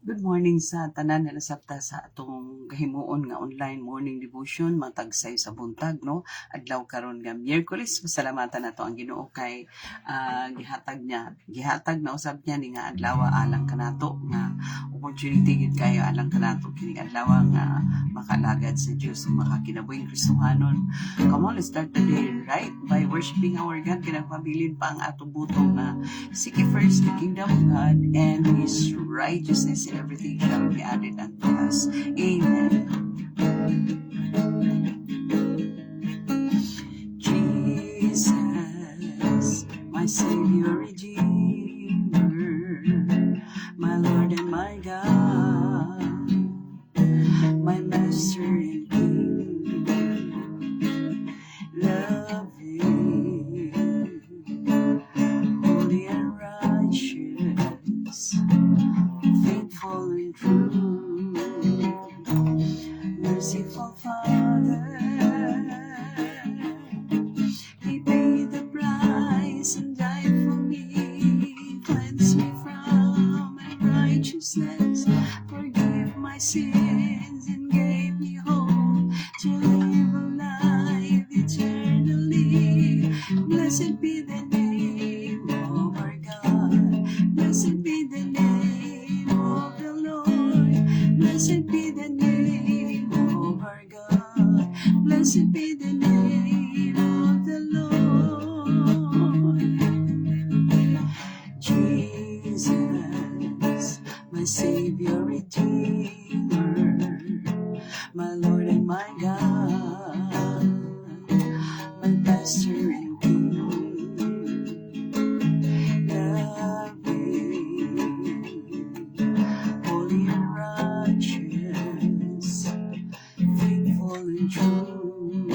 Good morning sa tanan nga nasabta sa atong gahimuon nga online morning devotion matag sa buntag no. Adlaw karon nga Miyerkules, pasalamatan nato ang Ginoo kay gihatag na usab niya ni nga adlaw alang kanato nga opportunity gid kayo alang kanato kini adlaw nga makalagad sa Dios ug makakinabuhing Kristohanon. Come on, let's start the day right by worshiping our God. Kinagpabilin pa ang atong buto nga seek ye first the kingdom of God and His righteousness, and everything shall be added unto us. Amen. Jesus, my Savior, Redeemer, my Lord and my God, my Master and King, loving, holy and righteous, faithful and true, merciful Father. He paid the price and died for me, cleanse me from unrighteousness, forgive my sins and gave me hope to live a life eternally. Blessed be the name of our God. Blessed be the name of the Lord. Blessed be the name of our God. Blessed be the name of the Lord. Jesus, my Savior, Redeemer, my Lord and my God, my Master and King, loving, holy and righteous, faithful and true,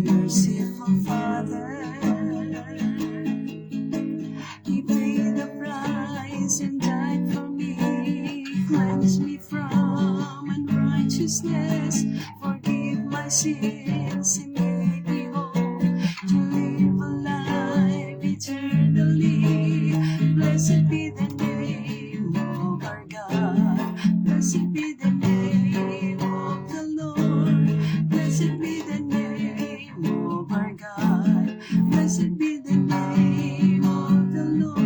merciful Father. He paid the price and died for me, cleanse me from unrighteousness, forgive my sins and make me whole to live a life eternally. Blessed be the name of our God. Blessed be the name of the Lord. Blessed be the name of our God. Blessed be the name of the Lord.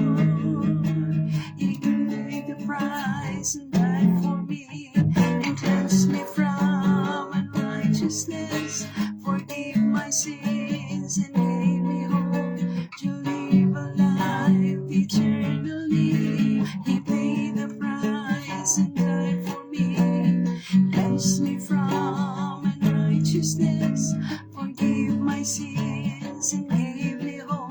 He paid the price and died for me and cleansed me from unrighteousness, forgive my sins and gave me hope to live a life eternally. He paid the price and died for me, cleansed me from unrighteousness, forgive my sins and gave me hope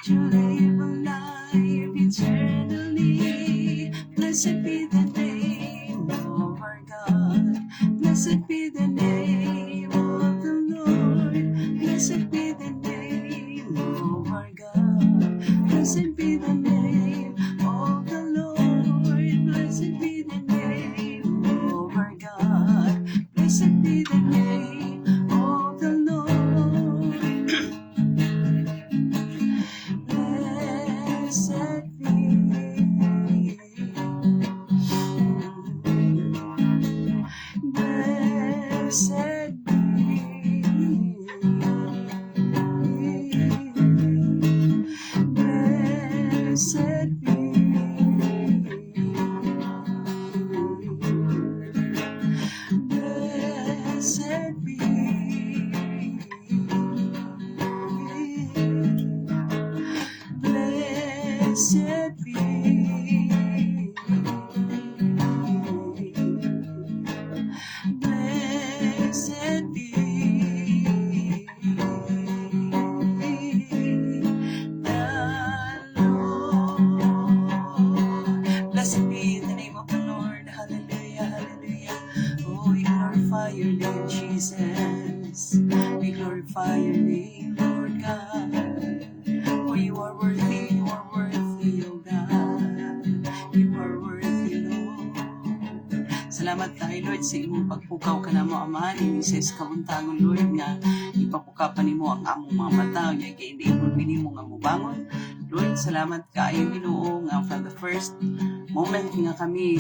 to live a life eternally. Blessed be the name of our God. Blessed be the name of the Lord. Blessed be the name of our God. Blessed be the name of the Lord. Blessed be the name of our God. Blessed be the name of the Lord. Blessed be. Blessed blessed be, blessed be, blessed be, blessed be the Lord. Blessed be the name of the Lord. Hallelujah, hallelujah. Oh, we glorify your name, Jesus. We glorify your name, Lord God. For you are worthy, oh God. You are worthy, Lord. Salamat tayo, Lord, sa imong pagpukaw ka na mo, Ama, ni sa kabuntangon, Lord, nga ipapukapan nimo ang among mga mata, nga hindi mo nga mubangon, Lord, salamat kaayo Ginoo nga from the first moment nga kami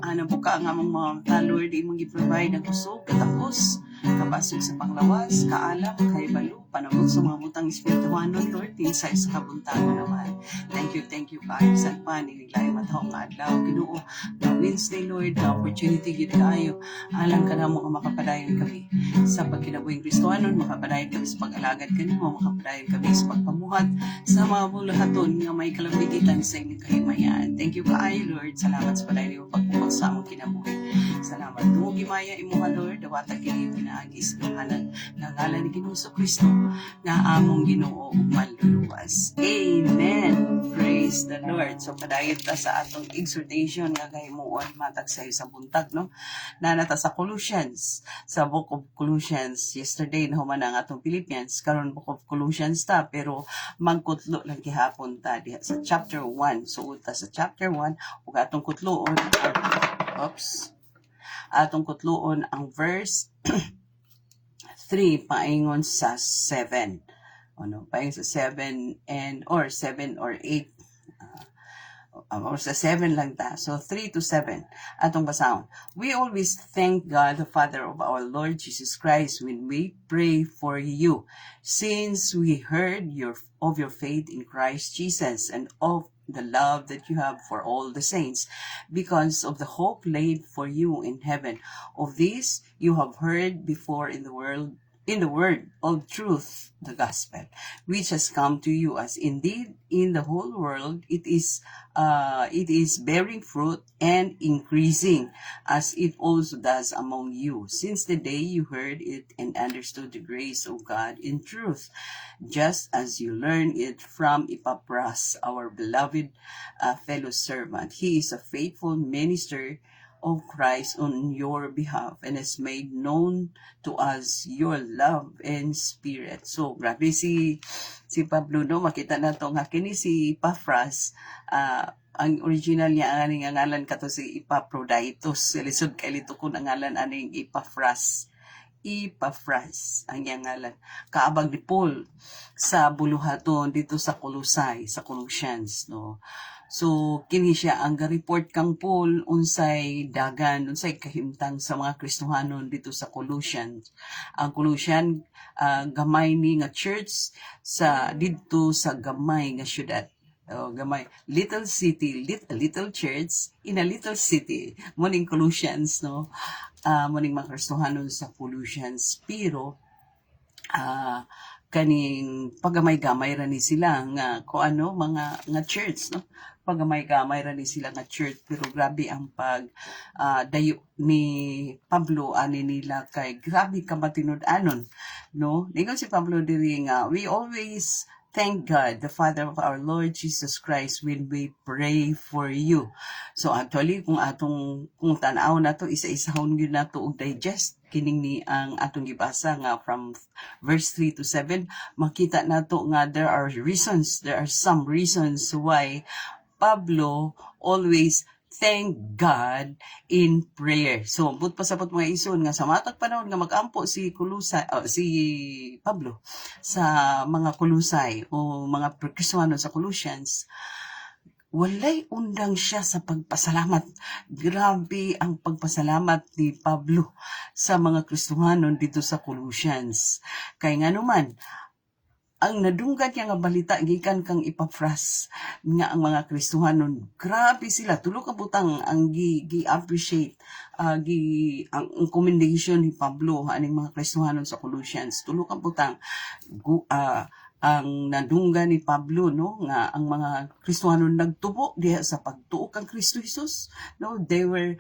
nabuka nga mong mga mata, Lord, imong gi-provide ang kusog, katapos, kabasog sa panglawas, kaalam, kaibalo, panabot sa mga butang espirituhanon, Lord, tinsay sa kabuntago naman. Thank you, kayo sa paniniglay matahong nga adlaw, Ginoo, na Wednesday, Lord, na opportunity gid kayo, alam ka na mo nga makapadayon kami sa pagkinabuhing Kristohanon, makapadayon kami sa pag-alagad kanimo, makapadayon kami sa pagpamuhat sa mga bulahaton nga may kalambigitan sa inyong kahimayan. Thank you kaayo, Lord. Salamat sa padayon mo pagpupag sa among kinabuhi. Salamat. Tungo gimaya imuha, Lord, dawata kini pinaagi sa duhanan nga ngalan ni Ginoo Kristo nga among Ginoo ug manluluwas. Amen. Praise the Lord. So padayon ta sa atong exhortation nga gahimuon matag sayo sa buntag, no? Nanata sa Colossians, sa Book of Colossians. Yesterday na human ang atong Philippians, karon Book of Colossians ta, pero magkutlo lang gihapon ta diha sa chapter 1. So uta sa chapter 1 ug atong kutloon atong kutloon ang verse 3 paingon sa 7. Paingon sa 7 or 7 or 8. Or sa 7 lang ta. So 3 to 7 atong basahon. We always thank God the Father of our Lord Jesus Christ when we pray for you, since we heard of your faith in Christ Jesus and of the love that you have for all the saints, because of the hope laid for you in heaven. Of this you have heard before in the word of truth, the gospel, which has come to you, as indeed in the whole world it is bearing fruit and increasing, as it also does among you, since the day you heard it and understood the grace of God in truth, just as you learned it from Epaphras, our beloved fellow servant. He is a faithful minister of Christ on your behalf and has made known to us your love and spirit. So, grabe si Pablo, no? Makita na to nga kini si Epaphras, ang original niya aning ngalan kato si Epaphroditus. Lisod kay lito ko ang ngalan aning Epaphras ang iyang ngalan. Kaabag ni Paul sa buluhaton dito sa Colossae, sa Colossians, no? So kini siya ang ga-report kang Paul unsay dagan, unsay kahimtang sa mga Kristohanon dito sa Colossians. Ang Colossian gamay ni nga church sa dito sa gamay nga syudad. Gamay, little city, little church in a little city. Muning Colossians, no? Muning mga Kristohanon sa Colossians, pero kaning pagamay-gamay ra ni sila nga mga nga church, no? Pagamay-gamay ra ni sila nga church, pero grabe ang dayo ni Pablo ani nila kay grabe ka matinud-anon, no? Ningon si Pablo diri nga, we always thank God, the Father of our Lord Jesus Christ, when we pray for you. So actually, kung tanaw na to, isa-isahon yun na to og digest, kining ni ang atong gibasa nga from verse 3 to 7, makita na to nga there are some reasons why Pablo always thank God in prayer. So, but pasapot mga ison nga sa matag panahon nga magampo si Pablo sa mga Colossae o mga Kristohanon sa Colossians, walay undang siya sa pagpasalamat. Grabe ang pagpasalamat ni Pablo sa mga Kristohanon dito sa Colossians. Kay nga naman, ang nadunggan niya nga balita gikan kang Epaphras nga ang mga Kristohanon, grabe sila, tulo ka butang ang gi-appreciate ang commendation ni Pablo aning mga Kristohanon sa Colossians. Tulo ka butang ang nadunggan ni Pablo, no, nga ang mga Kristohanon nagtubo diha sa pagtuo kang Kristo Jesus, no? They were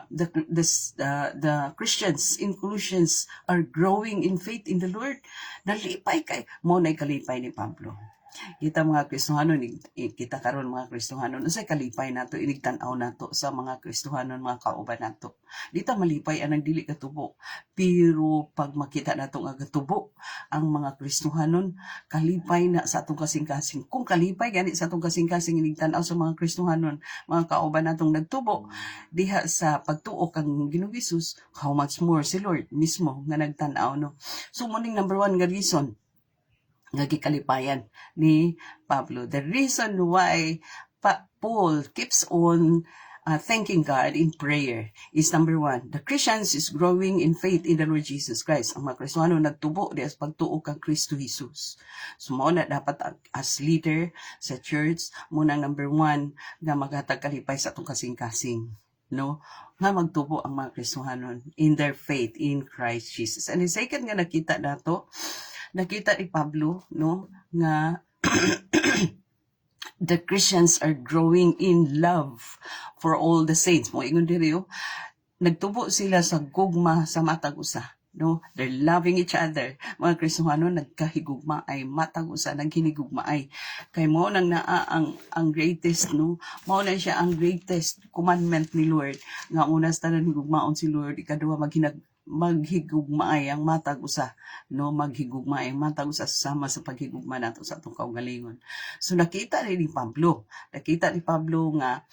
the Christians in Colossians are growing in faith in the Lord. Nalipay kay mo nay kalipay ni Pablo. Kita mga Kristohanon, kita karon mga Kristohanon, unsay kalipay nato inigtan-aw nato sa mga Kristohanon, mga kauban nato. Dita malipay anang dili katubo. Pero pag makita nato nga katubo ang mga Kristohanon, kalipay na sa atong kasing-kasing. Kung kalipay gani sa atong kasing-kasing inigtan-aw sa mga Kristohanon, mga kauban natong nagtubo diha sa pagtuo kang Ginoong Hesus, how much more si Lord mismo nga nagtan-aw, no? So muning number 1 nga reason nga gikalipayan ni Pablo. The reason why Paul keeps on thanking God in prayer is number one, the Christians is growing in faith in the Lord Jesus Christ. Ang mga Kristiyano nagtubo di as pagtuo kang Kristo Jesus. So mao na dapat as leader sa church, muna number one nga maghatag kalipay sa atong kasing-kasing, no, nga magtubo ang mga Kristiyano in their faith in Christ Jesus. And the second nga nakita ni Pablo, no, nga the Christians are growing in love for all the saints. Mo ingon diri nagtubo sila sa gugma sa matag usa, no, they're loving each other. Mga Kristiyano nagkahigugma ay matag usa, naghinigugma ay kay mo nang naa ang greatest, no, mao na siya ang greatest commandment ni Lord nga unas tanan higugmaon si Lord, ikaduha maghigugmaay ang matag usa, no, maghigugmaay ang matag usa sama sa paghigugma nato sa atong kaugalingon. So nakita ni Pablo nga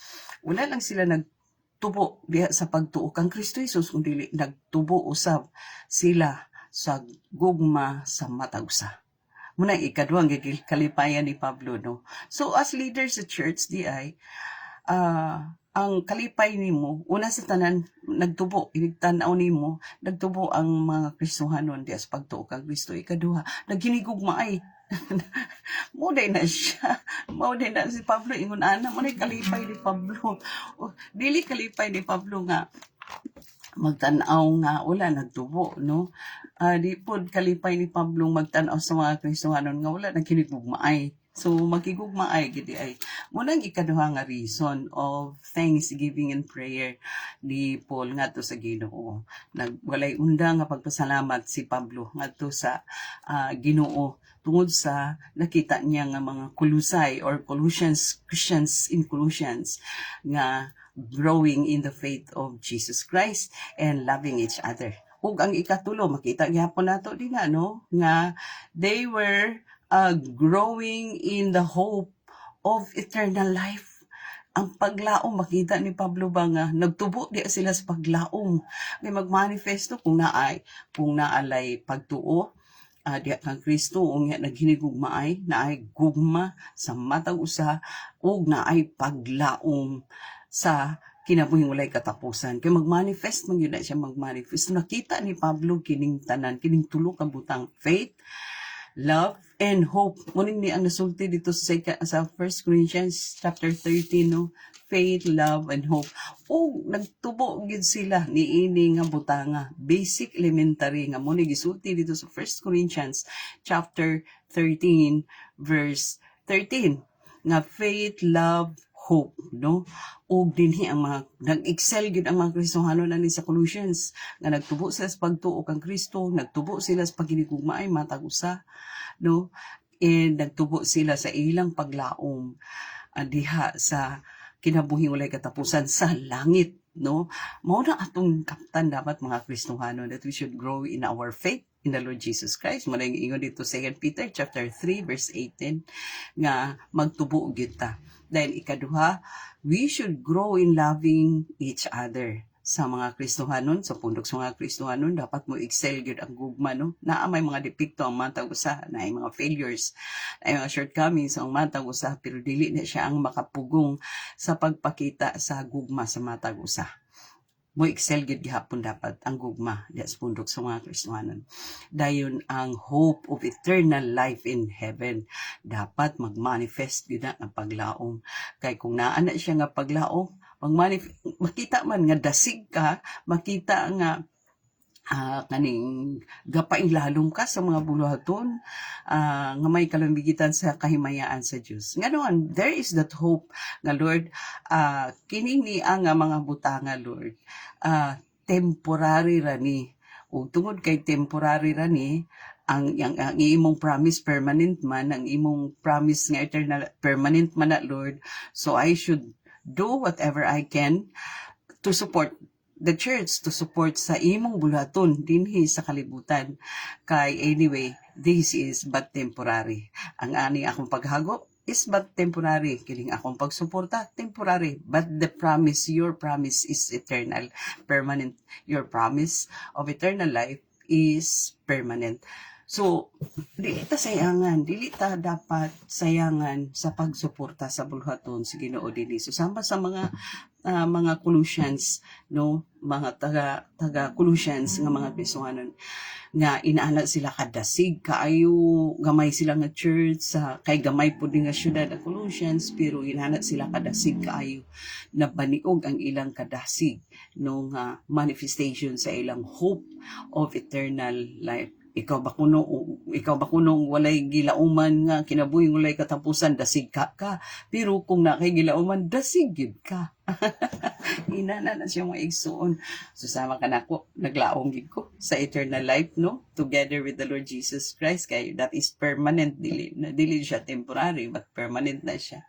wala lang sila nagtubo diha sa pagtuo kang Kristo Jesus, kundi nagtubo usab sila sa gugma sa matag usa. Muna ikaduhang kalipayan ni Pablo, no. So as leaders sa church di ay ang kalipay nimo una sa tanan nagtubo, inigtan-aw nimo nagtubo ang mga Kristohanon di as pagtuo kang Kristo. Ikaduha, naghinigugma ay Mauday na siya. Mauday na si Pablo ingon ana mo kalipay ni Pablo. Dili kalipay ni Pablo nga magtan-aw nga wala nagtubo, no. Di pod kalipay ni Pablo magtan-aw sa mga Kristohanon nga wala naghinigugma ay. So magigugma ay gidi ay munang ikaduha nga reason of thanksgiving and prayer ni Paul ngadto sa Ginoo. Nagwalay undang nga pagpasalamat si Pablo ngadto sa Ginoo tungod sa nakita niya nga mga Kulusay or Colossians, Christians in Colossians nga growing in the faith of Jesus Christ and loving each other. Ug ang ikatulo makita gyapon nato din no nga they were growing in the hope of eternal life. Ang paglaom, makita ni Pablo ba nga nagtubo di sila sa paglaom may magmanifesto kung naalay pagtuo di kang Kristo unya naghinigugmaay naay gugma sa matag usa ug naay paglaom sa kinabuhing walay katapusan. Kay magmanifest man yun na siya magmanifest. Nakita ni Pablo kining tanan, kining tulo ka butang faith, love, and hope. Muning ni ang nasulti dito sa 1 Corinthians chapter 13, no? Faith, love, and hope. O nagtubo gid sila niini nga butanga. Basic elementary nga mo ni gisulti dito sa 1 Corinthians chapter 13 verse 13 nga faith, love, hope, no? Og dinhi ang mga nag-excel gid ang mga Kristohanon ani sa Colossians nga nagtubo sila sa pagtuo kang Kristo, nagtubo sila sa paghinigugmaay matag usa, no? And nagtubo sila sa ilang paglaom diha sa kinabuhing walay katapusan sa langit, no? Mao na atong kaptan dapat mga Kristohanon that we should grow in our faith in the Lord Jesus Christ. Muna ingon dito 2 Peter chapter 3 verse 18 nga magtubo gyud ta. Dahil ikaduha, we should grow in loving each other. Sa mga Kristohanon, sa pundok sa mga Kristohanon, dapat mo excel gyud ang gugma, no? Naa may mga depekto ang matag usa, naay mga failures, naay mga shortcomings ang matag usa, pero dili na siya ang makapugong sa pagpakita sa gugma sa matag usa. Mo excel gid gihapon dapat ang gugma diha sa pundok sa mga Kristohanon. Dayon ang hope of eternal life in heaven. Dapat magmanifest gid na ang paglaom. Kay kung naa na siya nga paglaom, makita man nga dasig ka, makita nga kaning gapaing lalom ka sa mga buluhaton nga may kalambigitan sa kahimayaan sa Dios. Nganoon, there is that hope nga Lord, kining ni ang mga butanga Lord, temporary rani. Ug tungod kay temporary rani, ang imong promise permanent man, ang imong promise nga eternal permanent man na Lord. So I should do whatever I can to support the church, to support sa imong bulaton dinhi sa kalibutan. Kay anyway, this is but temporary. Ang ani akong paghago is but temporary. Kining akong pagsuporta, temporary. But the promise, your promise is eternal, permanent. Your promise of eternal life is permanent. So, dili ta sayangan, dili ta dapat sayangan sa pagsuporta sa bulhaton sa Ginoo dinhi. So, sama sa mga Colossians, no, mga taga Colossians nga mga Kristohanon nga inaana sila kadasig kaayo, gamay sila nga church sa kay gamay pud nga syudad ang Colossians, pero inaana sila kadasig kaayo na baniog ang ilang kadasig no nga manifestation sa ilang hope of eternal life. Ikaw ba kuno walay gilauman nga kinabuhi walay katapusan, dasig ka, pero kung na kay gilauman dasig gyud ka. Inana na siya mga igsuon. Susama ka nako, naglaong gid ko sa eternal life, no, together with the Lord Jesus Christ, kay that is permanent, dili siya temporary but permanent na siya.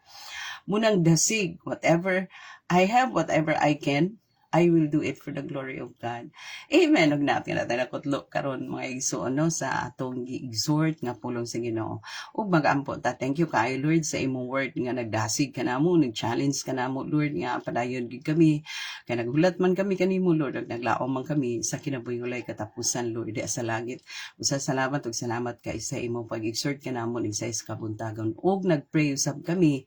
Munang dasig, whatever I have, whatever I can, I will do it for the glory of God. Amen. Ug natin nakutlo karon mga igsoon no sa atong gi-exhort nga pulong sa Ginoo. Ug mag-ampo ta, thank you kaayo Lord sa imong word nga nagdasig kanamo, nag-challenge kanamo Lord nga padayon gid kami. Kay naghulat man kami kanimo Lord, ug naglaom man kami sa kinabuhi katapusan Lord di sa langit. Usa salamat ug salamat kay sa imong pag-exhort kanamo ning sa kabuntagon. Ug nagpray usab kami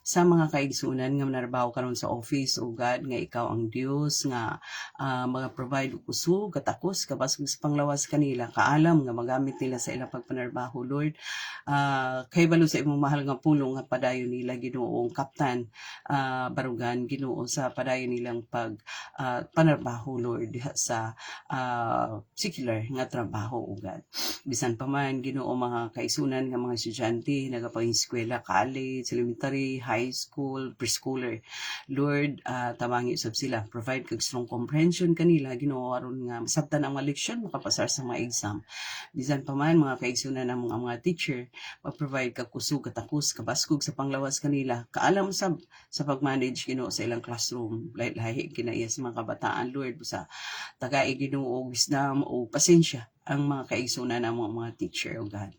sa mga kaigsunan nga manarbaho karon sa office o God nga ikaw ang Dios nga mga provide kusog katakos kabasog sa panglawas kanila kaalam nga magamit nila sa ilang pagpanarbaho Lord. Kay balo sa imong mahal nga pulong nga padayon nila Ginoong Kaptan Barugan Ginoo sa padayon nilang panarbaho Lord sa secular nga trabaho o God. Bisan pa man Ginoo mga kaigsunan nga mga estudyante nagapang-eskwela, college, elementary, high school, preschooler. Lord, tabangi usab sila, provide kag strong comprehension kanila Ginoo aron nga masabtan ang mga leksyon makapasar sa mga exam. Bisan pa man mga kaigsunan ang mga teacher, mag-provide kag kusog katakos kabaskog sa panglawas kanila. Kaalam sab sa pag-manage Ginoo sa ilang classroom, lahi kinaiya sa mga kabataan Lord sa tagai Ginoo wisdom o pasensya ang mga kaigsunan ng mga teacher o God.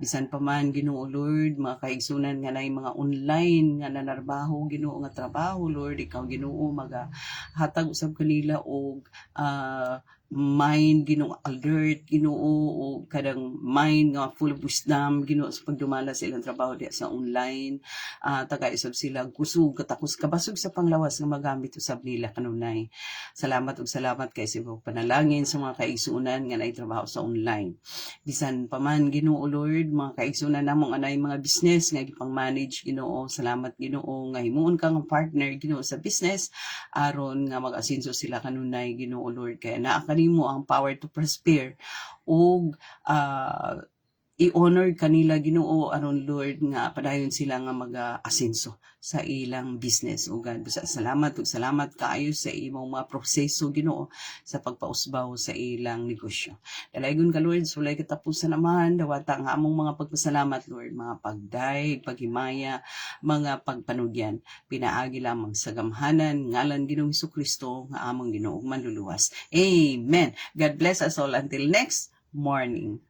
Bisan pa man Ginoo Lord, mga kaigsunan nga nay mga online nga nanarbaho Ginoo nga trabaho Lord, ikaw Ginoo hatag usab kanila og mind Ginoo alert Ginoo o kadang mind nga full of wisdom Ginoo sa pagdumala sa ilang trabaho diya sa online. Taga usab sila kusog katakos kabasog sa panglawas nga magamit usab nila kanunay. Salamat kay sa imong panalangin sa mga kaigsunan nga naitrabaho sa online. Bisan pa man Ginoo Lord, mga kaigsunan namong anay mga business nga gipang-manage Ginoo. Salamat Ginoo nga himuon ka nga partner Ginoo sa business aron nga mag-asenso sila kanunay Ginoo Lord, kay naa kanimo ang power to prosper ug i-honor kanila Ginoo aron Lord nga padayon sila nga mag-asenso sa ilang business o God. Salamat kaayo sa imong mga proseso Ginoo sa pagpausbaw sa ilang negosyo. Dalaygon ka Lord, sulay katapusan naman dawata nga among mga pagpasalamat Lord, mga pagdaig, paghimaya, mga pagpanugyan. Pinaagi lamang sa gamhanan ngalan Ginoong Hesukristo nga among Ginoo manluluwas. Amen. God bless us all until next morning.